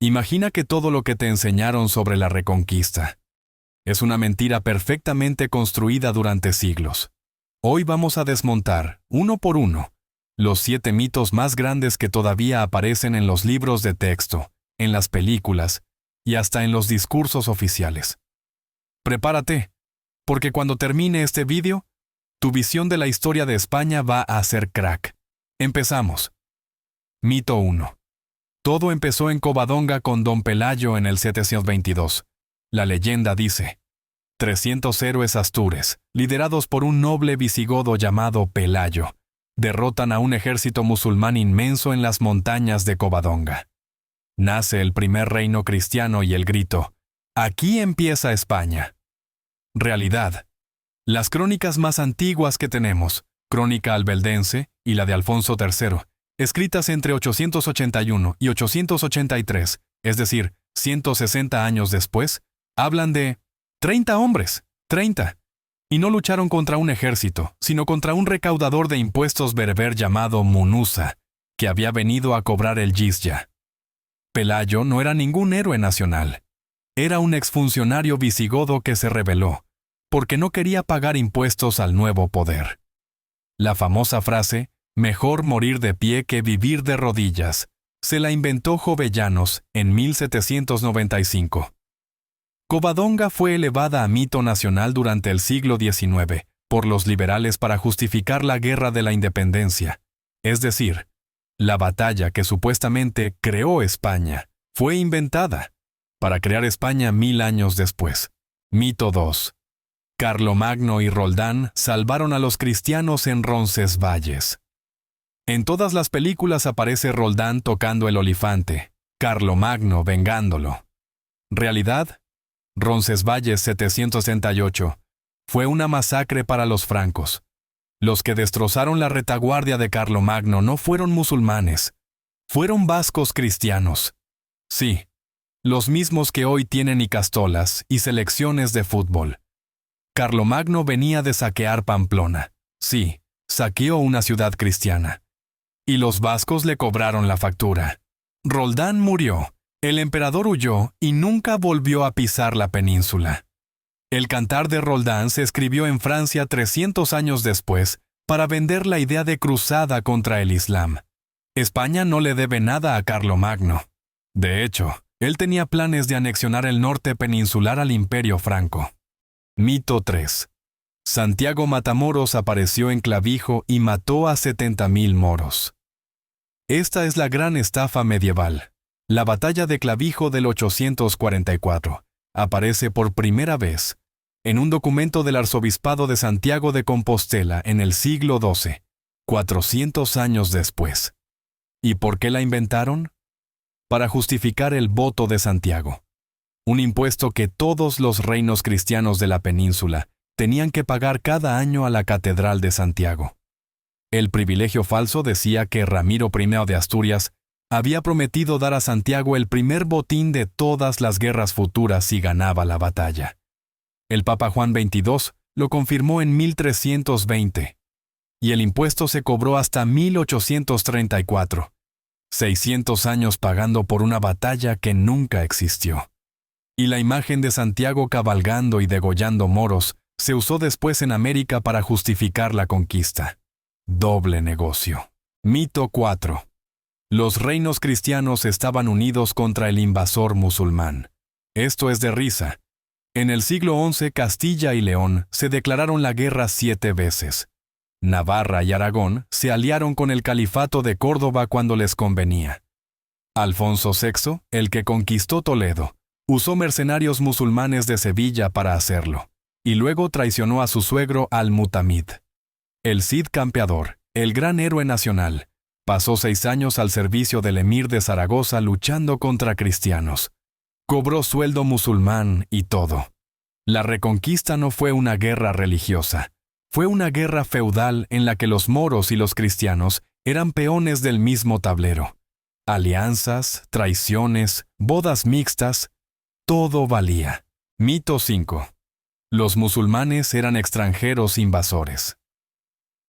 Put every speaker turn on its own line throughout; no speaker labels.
Imagina que todo lo que te enseñaron sobre la Reconquista es una mentira perfectamente construida durante siglos. Hoy vamos a desmontar, uno por uno, los 7 mitos más grandes que todavía aparecen en los libros de texto, en las películas y hasta en los discursos oficiales. Prepárate, porque cuando termine este vídeo, tu visión de la historia de España va a hacer crack. Empezamos. Mito 1. Todo empezó en Covadonga con Don Pelayo en el 722. La leyenda dice: 300 héroes astures, liderados por un noble visigodo llamado Pelayo, derrotan a un ejército musulmán inmenso en las montañas de Covadonga. Nace el primer reino cristiano y el grito: «Aquí empieza España». Realidad. Las crónicas más antiguas que tenemos, Crónica Albeldense y la de Alfonso III, escritas entre 881 y 883, es decir, 160 años después, hablan de 30 hombres, 30, y no lucharon contra un ejército, sino contra un recaudador de impuestos bereber llamado Munuza, que había venido a cobrar el jizya. Pelayo no era ningún héroe nacional. Era un exfuncionario visigodo que se rebeló, porque no quería pagar impuestos al nuevo poder. La famosa frase, «mejor morir de pie que vivir de rodillas», se la inventó Jovellanos en 1795. Covadonga fue elevada a mito nacional durante el siglo XIX por los liberales para justificar la Guerra de la Independencia, es decir, la batalla que supuestamente creó España fue inventada para crear España 1000 años después. Mito 2. Carlomagno y Roldán salvaron a los cristianos en Roncesvalles. En todas las películas aparece Roldán tocando el olifante, Carlomagno vengándolo. Realidad, Roncesvalles 768 fue una masacre para los francos. Los que destrozaron la retaguardia de Carlomagno no fueron musulmanes, fueron vascos cristianos. Sí, los mismos que hoy tienen icastolas y selecciones de fútbol. Carlomagno venía de saquear Pamplona. Sí, saqueó una ciudad cristiana. Y los vascos le cobraron la factura. Roldán murió, el emperador huyó y nunca volvió a pisar la península. El Cantar de Roldán se escribió en Francia 300 años después para vender la idea de cruzada contra el Islam. España no le debe nada a Carlomagno. De hecho, él tenía planes de anexionar el norte peninsular al Imperio Franco. Mito 3. Santiago Matamoros apareció en Clavijo y mató a 70,000 moros. Esta es la gran estafa medieval. La batalla de Clavijo del 844 aparece por primera vez en un documento del Arzobispado de Santiago de Compostela en el siglo XII, 400 años después. ¿Y por qué la inventaron? Para justificar el voto de Santiago, un impuesto que todos los reinos cristianos de la península tenían que pagar cada año a la Catedral de Santiago. El privilegio falso decía que Ramiro I de Asturias había prometido dar a Santiago el primer botín de todas las guerras futuras si ganaba la batalla. El Papa Juan XXII lo confirmó en 1320, y el impuesto se cobró hasta 1834, 600 años pagando por una batalla que nunca existió. Y la imagen de Santiago cabalgando y degollando moros se usó después en América para justificar la conquista. Doble negocio. Mito 4. Los reinos cristianos estaban unidos contra el invasor musulmán. Esto es de risa. En el siglo XI, Castilla y León se declararon la guerra 7 veces. Navarra y Aragón se aliaron con el califato de Córdoba cuando les convenía. Alfonso VI, el que conquistó Toledo, usó mercenarios musulmanes de Sevilla para hacerlo, y luego traicionó a su suegro Al-Mutamid. El Cid Campeador, el gran héroe nacional, pasó 6 años al servicio del emir de Zaragoza luchando contra cristianos. Cobró sueldo musulmán y todo. La Reconquista no fue una guerra religiosa. Fue una guerra feudal en la que los moros y los cristianos eran peones del mismo tablero. Alianzas, traiciones, bodas mixtas, todo valía. Mito 5. Los musulmanes eran extranjeros invasores.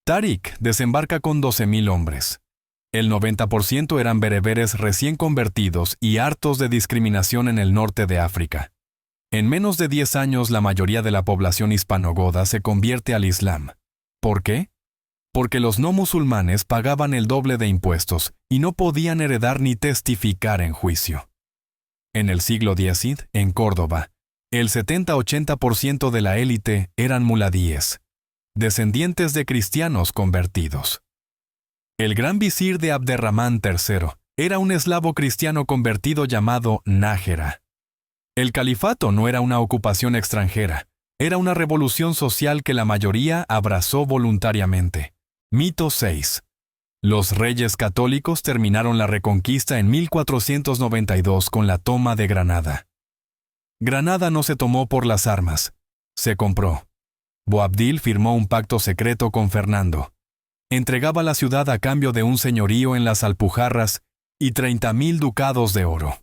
Táriq desembarca con 12,000 hombres. El 90% eran bereberes recién convertidos y hartos de discriminación en el norte de África. En menos de 10 años la mayoría de la población hispanogoda se convierte al Islam. ¿Por qué? Porque los no musulmanes pagaban el doble de impuestos y no podían heredar ni testificar en juicio. En el siglo X, en Córdoba, el 70-80% de la élite eran muladíes, descendientes de cristianos convertidos. El gran visir de Abderramán III era un eslavo cristiano convertido llamado Nájera. El califato no era una ocupación extranjera, era una revolución social que la mayoría abrazó voluntariamente. Mito 6. Los reyes católicos terminaron la reconquista en 1492 con la toma de Granada. Granada no se tomó por las armas, se compró. Boabdil firmó un pacto secreto con Fernando. Entregaba la ciudad a cambio de un señorío en las Alpujarras y 30.000 ducados de oro.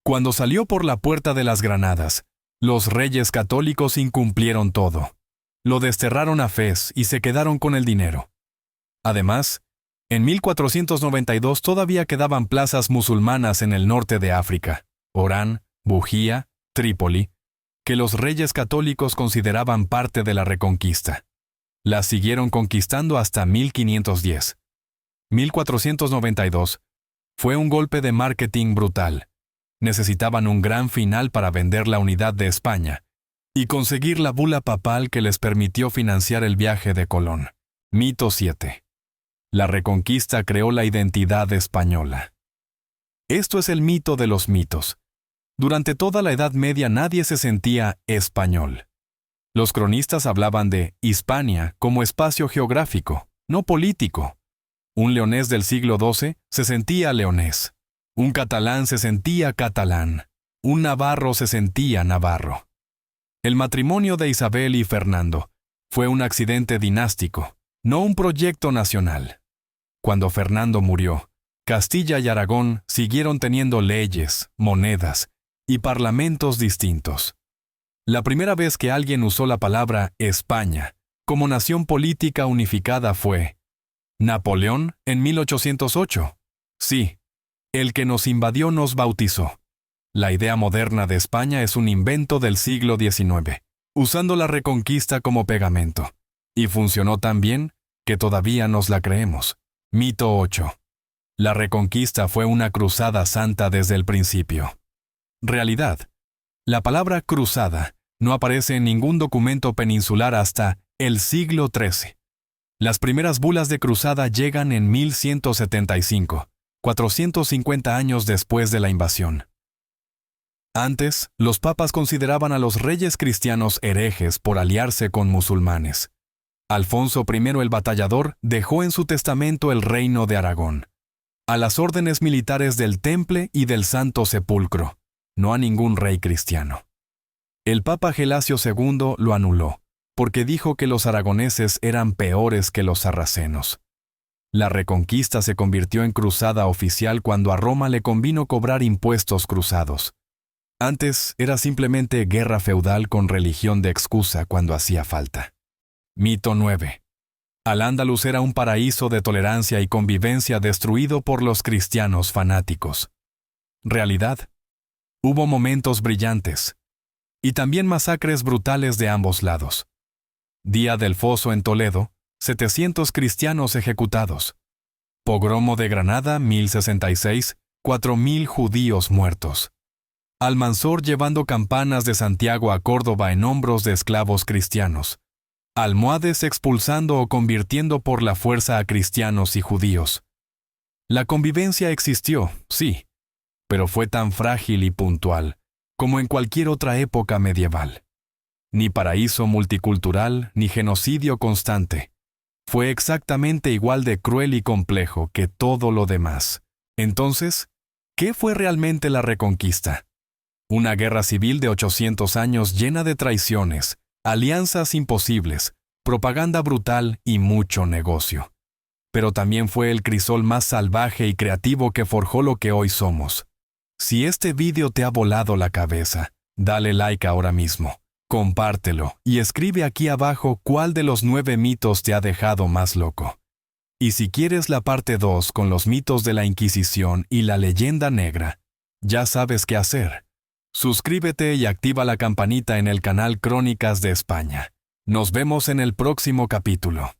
Cuando salió por la puerta de las Granadas, los reyes católicos incumplieron todo. Lo desterraron a Fez y se quedaron con el dinero. Además, en 1492 todavía quedaban plazas musulmanas en el norte de África, Orán, Bujía, Trípoli, que los reyes católicos consideraban parte de la reconquista. Las siguieron conquistando hasta 1510. 1492 fue un golpe de marketing brutal. Necesitaban un gran final para vender la unidad de España y conseguir la bula papal que les permitió financiar el viaje de Colón. Mito 7. La reconquista creó la identidad española. Esto es el mito de los mitos. Durante toda la Edad Media nadie se sentía español. Los cronistas hablaban de Hispania como espacio geográfico, no político. Un leonés del siglo XII se sentía leonés. Un catalán se sentía catalán. Un navarro se sentía navarro. El matrimonio de Isabel y Fernando fue un accidente dinástico, no un proyecto nacional. Cuando Fernando murió, Castilla y Aragón siguieron teniendo leyes, monedas y parlamentos distintos. La primera vez que alguien usó la palabra España como nación política unificada fue Napoleón en 1808. Sí, el que nos invadió nos bautizó. La idea moderna de España es un invento del siglo XIX, usando la reconquista como pegamento. Y funcionó tan bien que todavía nos la creemos. Mito 8. La reconquista fue una cruzada santa desde el principio. Realidad. La palabra cruzada no aparece en ningún documento peninsular hasta el siglo XIII. Las primeras bulas de cruzada llegan en 1175, 450 años después de la invasión. Antes, los papas consideraban a los reyes cristianos herejes por aliarse con musulmanes. Alfonso I el Batallador dejó en su testamento el reino de Aragón, a las órdenes militares del Temple y del Santo Sepulcro, no a ningún rey cristiano. El Papa Gelasio II lo anuló, porque dijo que los aragoneses eran peores que los sarracenos. La reconquista se convirtió en cruzada oficial cuando a Roma le convino cobrar impuestos cruzados. Antes era simplemente guerra feudal con religión de excusa cuando hacía falta. Mito 9. Al-Ándalus era un paraíso de tolerancia y convivencia destruido por los cristianos fanáticos. Realidad. Hubo momentos brillantes. Y también masacres brutales de ambos lados. Día del Foso en Toledo, 700 cristianos ejecutados. Pogromo de Granada, 1066, 4.000 judíos muertos. Almanzor llevando campanas de Santiago a Córdoba en hombros de esclavos cristianos. Almohades expulsando o convirtiendo por la fuerza a cristianos y judíos. La convivencia existió, sí, pero fue tan frágil y puntual como en cualquier otra época medieval. Ni paraíso multicultural, ni genocidio constante. Fue exactamente igual de cruel y complejo que todo lo demás. Entonces, ¿qué fue realmente la reconquista? Una guerra civil de 800 años llena de traiciones, alianzas imposibles, propaganda brutal y mucho negocio. Pero también fue el crisol más salvaje y creativo que forjó lo que hoy somos. Si este vídeo te ha volado la cabeza, dale like ahora mismo, compártelo y escribe aquí abajo cuál de los 9 mitos te ha dejado más loco. Y si quieres la parte 2 con los mitos de la Inquisición y la leyenda negra, ya sabes qué hacer. Suscríbete y activa la campanita en el canal Crónicas de España. Nos vemos en el próximo capítulo.